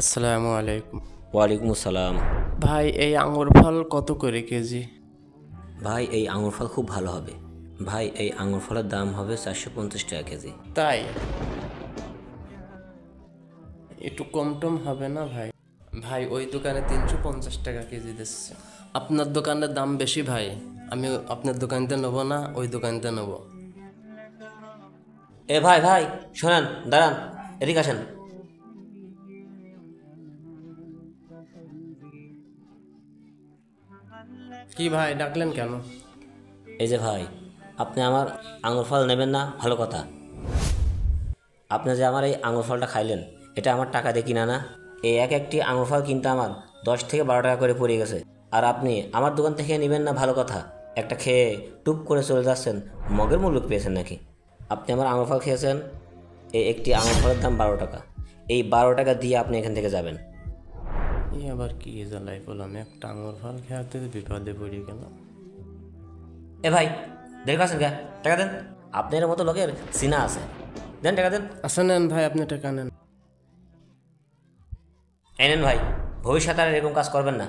আসসালামু আলাইকুম। ওয়ালাইকুম আসসালাম। ভাই এই আঙ্গুর ফল কত করে কেজি? ভাই এই আঙুর ফল খুব ভালো হবে। ভাই এই আঙুর ফলের দাম হবে 450 টাকা কেজি। তাই একটু কম টম হবে না ভাই? ভাই ওই দোকানে 350 টাকা কেজি দিচ্ছে। আপনার দোকানের দাম বেশি ভাই, আমি আপনার দোকানতে নেবো না, ওই দোকানতে নেবো। এ ভাই ভাই শোনেন, দাঁড়ান, এদিকে আসেন। কি ভাই ডাকলেন কেন? এই যে ভাই, আপনি আমার আঙুর ফল নেবেন না ভালো কথা। আপনি যে আমার এই আঙুর ফলটা খাইলেন, এটা আমার টাকা দিয়ে কিনা না। এই এক একটি আঙুর ফল কিনতে আমার 10 থেকে 12 টাকা করে পড়ে গেছে। আর আপনি আমার দোকান থেকে নেবেন না ভালো কথা, একটা খেয়ে টুপ করে চলে যাচ্ছেন। মগের মূল্য পেয়েছেন নাকি? আপনি আমার আঙুর ফল খেয়েছেন, এই একটি আঙুর ফলের দাম 12 টাকা। এই 12 টাকা দিয়ে আপনি এখান থেকে যাবেন। এই আবার কি জ্বালাই বললাম, একটা আঙ্গুর ফল খেয়াতে বিপদে পড়ে গেলাম। এ ভাই, দেখে আছেন গা, টাকা দেন। আপনার মতো লোকের সিনা আছে, দেন টাকা দেন। আচ্ছা নেন ভাই, আপনি টাকা নেন। এই নেন ভাই, ভবিষ্যতে আর এরকম কাজ করবেন না।